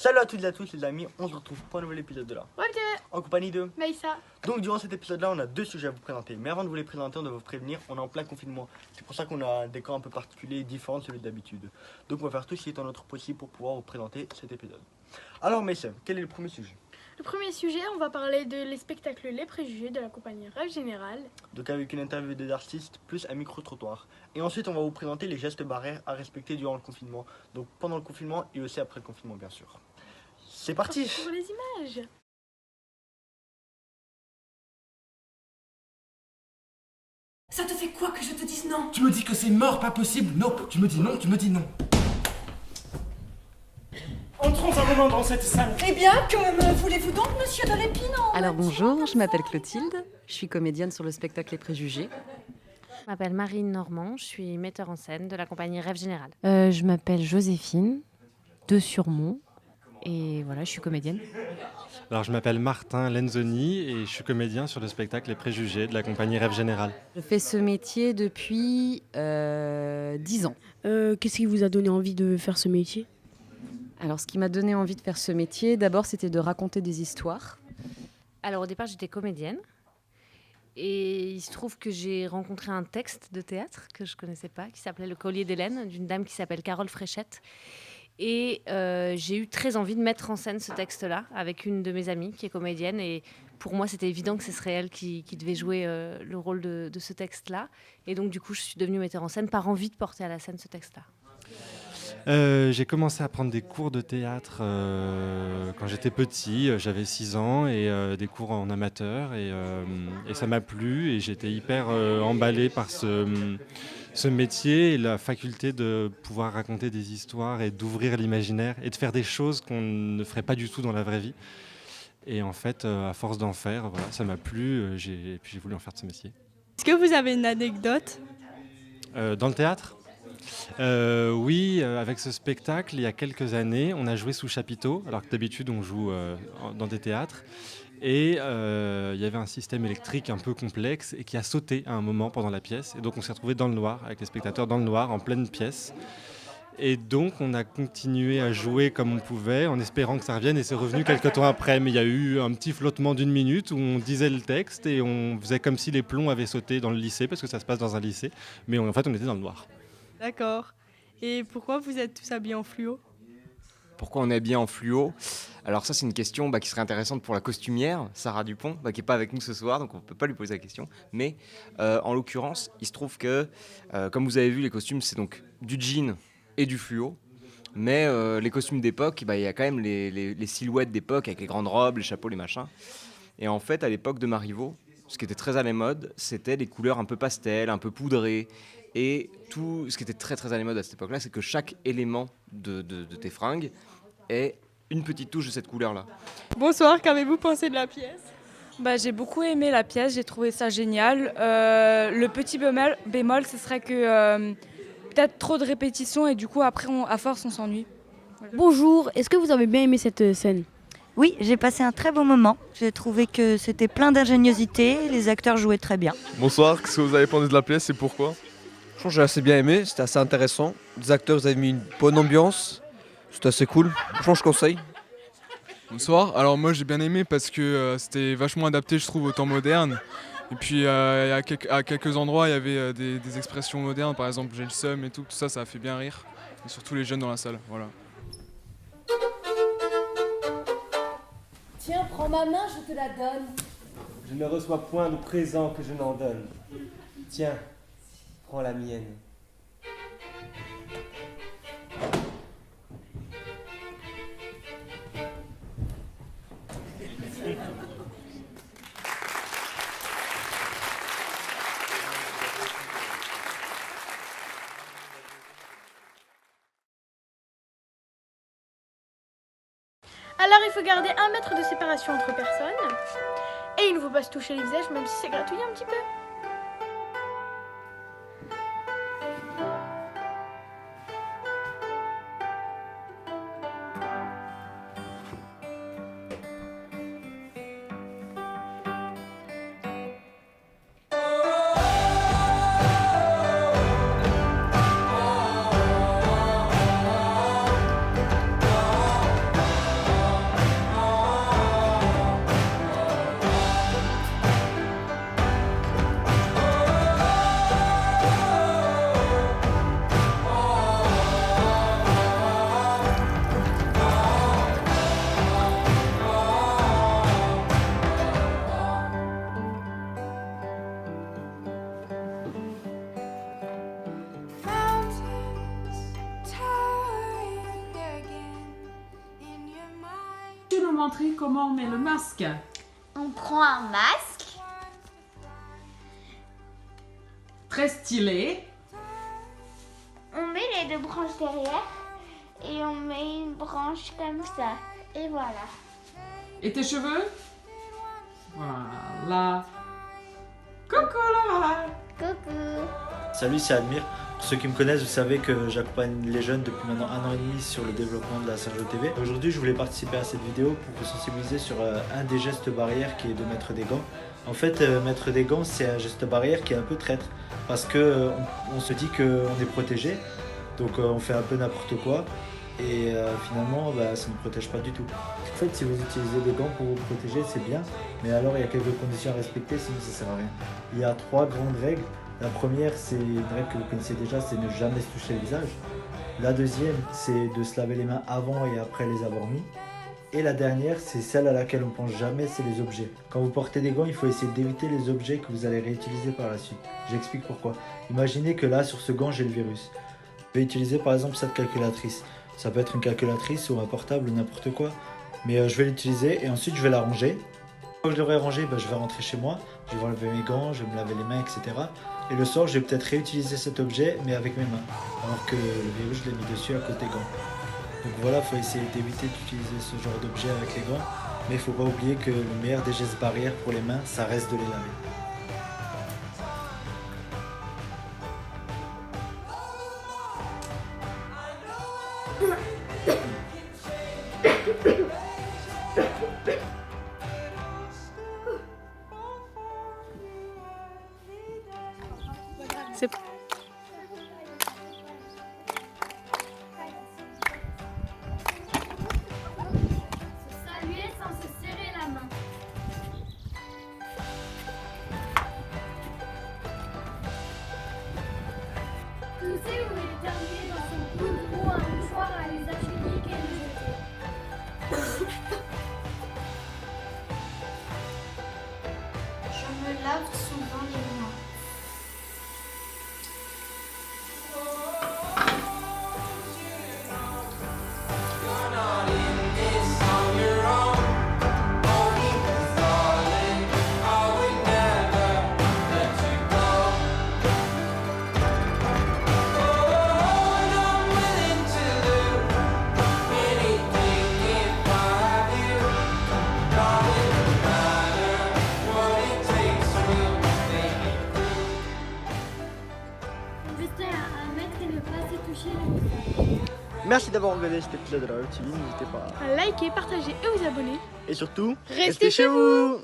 Salut à toutes et à tous les amis, on se retrouve pour un nouvel épisode de là. En compagnie de Maïssa. Donc durant cet épisode là on a deux sujets à vous présenter. Mais avant de vous les présenter on doit vous prévenir, on est en plein confinement. C'est pour ça qu'on a un décor un peu particulier et différent de celui d'habitude. Donc on va faire tout ce qui est en notre possible pour pouvoir vous présenter cet épisode. Alors Maïssa, quel est le premier sujet? Le premier sujet, on va parler de les spectacles Les Préjugés de la compagnie Rêve Général. Donc avec une interview des artistes plus un micro-trottoir. Et ensuite on va vous présenter les gestes barrières à respecter durant le confinement. Donc pendant le confinement et aussi après le confinement bien sûr. C'est parti! Pour les images. Ça te fait quoi que je te dise non? Tu me dis que c'est mort, pas possible. Non, tu me dis non, tu me dis non. Entrons un moment dans cette salle. Eh bien, que me voulez-vous donc, monsieur de l'Épine? Alors bonjour, je m'appelle Clotilde, je suis comédienne sur le spectacle Les Préjugés. Je m'appelle Marine Normand, je suis metteur en scène de la compagnie Rêve Général. Je m'appelle Joséphine, de Surmont, et voilà, je suis comédienne. Alors je m'appelle Martin Lenzoni et je suis comédien sur le spectacle Les Préjugés de la compagnie Rêve Général. Je fais ce métier depuis 10 ans. Qu'est-ce qui vous a donné envie de faire ce métier ? Alors ce qui m'a donné envie de faire ce métier, d'abord c'était de raconter des histoires. Alors au départ j'étais comédienne et il se trouve que j'ai rencontré un texte de théâtre que je ne connaissais pas, qui s'appelait Le Collier d'Hélène, d'une dame qui s'appelle Carole Fréchette. Et j'ai eu très envie de mettre en scène ce texte-là avec une de mes amies qui est comédienne. Et pour moi, c'était évident que ce serait elle qui devait jouer le rôle de ce texte-là. Et donc, du coup, je suis devenue metteur en scène par envie de porter à la scène ce texte-là. J'ai commencé à prendre des cours de théâtre quand j'étais petit, j'avais 6 ans, et des cours en amateur. Et ça m'a plu et j'étais hyper emballé par ce métier et la faculté de pouvoir raconter des histoires et d'ouvrir l'imaginaire et de faire des choses qu'on ne ferait pas du tout dans la vraie vie. Et en fait, à force d'en faire, voilà, ça m'a plu et puis j'ai voulu en faire de ce métier. Est-ce que vous avez une anecdote? Dans le théâtre ? Oui, avec ce spectacle, il y a quelques années, on a joué sous chapiteau, alors que d'habitude on joue dans des théâtres. Et il y avait un système électrique un peu complexe et qui a sauté à un moment pendant la pièce. Et donc on s'est retrouvés dans le noir, avec les spectateurs dans le noir, en pleine pièce. Et donc on a continué à jouer comme on pouvait, en espérant que ça revienne. Et c'est revenu quelques temps après. Mais il y a eu un petit flottement d'1 minute où on disait le texte et on faisait comme si les plombs avaient sauté dans le lycée, parce que ça se passe dans un lycée. Mais en fait on était dans le noir. D'accord. Et pourquoi vous êtes tous habillés en fluo? Pourquoi on est habillé en fluo? Alors ça c'est une question qui serait intéressante pour la costumière, Sarah Dupont, qui n'est pas avec nous ce soir, donc on ne peut pas lui poser la question. Mais en l'occurrence, il se trouve que, comme vous avez vu, les costumes c'est donc du jean et du fluo. Mais les costumes d'époque, il y a quand même les silhouettes d'époque avec les grandes robes, les chapeaux, les machins. Et en fait, à l'époque de Marivaux, ce qui était très à la mode, c'était les couleurs un peu pastel, un peu poudrées. Et tout ce qui était très très à la mode à cette époque-là, c'est que chaque élément de tes fringues ait une petite touche de cette couleur-là. Bonsoir, qu'avez-vous pensé de la pièce? J'ai beaucoup aimé la pièce, j'ai trouvé ça génial. Le petit bémol, ce serait que peut-être trop de répétitions et du coup après à force on s'ennuie. Voilà. Bonjour, est-ce que vous avez bien aimé cette scène ? Oui, j'ai passé un très bon moment. J'ai trouvé que c'était plein d'ingéniosité, les acteurs jouaient très bien. Bonsoir, qu'est-ce que vous avez pensé de la pièce et pourquoi ? Je pense que j'ai assez bien aimé, c'était assez intéressant. Les acteurs, vous avez mis une bonne ambiance, c'était assez cool. Franchement, je conseille. Bonsoir, alors moi j'ai bien aimé parce que c'était vachement adapté je trouve au temps moderne. Et puis à quelques endroits il y avait des expressions modernes, par exemple j'ai le seum et tout ça, ça a fait bien rire. Et surtout les jeunes dans la salle, voilà. Tiens, prends ma main, je te la donne. Je ne reçois point de présent que je n'en donne. Tiens, prends la mienne. Alors il faut garder 1 mètre de séparation entre personnes. Et il ne faut pas se toucher les visages, même si c'est gratouillé un petit peu. rentrer, comment on met le masque? On prend un masque. Très stylé. On met les deux branches derrière et on met une branche comme ça. Et voilà. Et tes cheveux? Voilà. Coucou Laura. Coucou. Salut, c'est Admire. Pour ceux qui me connaissent, vous savez que j'accompagne les jeunes depuis maintenant 1 an et demi sur le développement de la Sergio TV. Aujourd'hui, je voulais participer à cette vidéo pour vous sensibiliser sur un des gestes barrières qui est de mettre des gants. En fait, mettre des gants, c'est un geste barrière qui est un peu traître parce que on se dit qu'on est protégé, donc on fait un peu n'importe quoi et finalement, ça ne protège pas du tout. En fait, si vous utilisez des gants pour vous protéger, c'est bien, mais alors il y a quelques conditions à respecter, sinon ça sert à rien. Il y a 3 grandes règles. La première, c'est une règle que vous connaissez déjà, c'est ne jamais se toucher le visage. La deuxième, c'est de se laver les mains avant et après les avoir mis. Et la dernière, c'est celle à laquelle on pense jamais, c'est les objets. Quand vous portez des gants, il faut essayer d'éviter les objets que vous allez réutiliser par la suite. J'explique pourquoi. Imaginez que là, sur ce gant, j'ai le virus. Je vais utiliser par exemple cette calculatrice. Ça peut être une calculatrice ou un portable ou n'importe quoi. Mais je vais l'utiliser et ensuite je vais la ranger. Quand je l'aurai rangée, je vais rentrer chez moi, je vais enlever mes gants, je vais me laver les mains, etc. Et le soir, je vais peut-être réutiliser cet objet, mais avec mes mains. Alors que le virus, je l'ai mis dessus à côté des gants. Donc voilà, il faut essayer d'éviter d'utiliser ce genre d'objet avec les gants. Mais il ne faut pas oublier que le meilleur des gestes barrières pour les mains, ça reste de les laver. C'est... Saluer sans se serrer la main. Tousser ou éternuer dans son coude ou un mouchoir à l'usage unique et le jeter. Je me lave souvent les mains. Merci d'avoir regardé cet épisode de la Routine. N'hésitez pas à liker, partager et vous abonner. Et surtout, restez chez vous.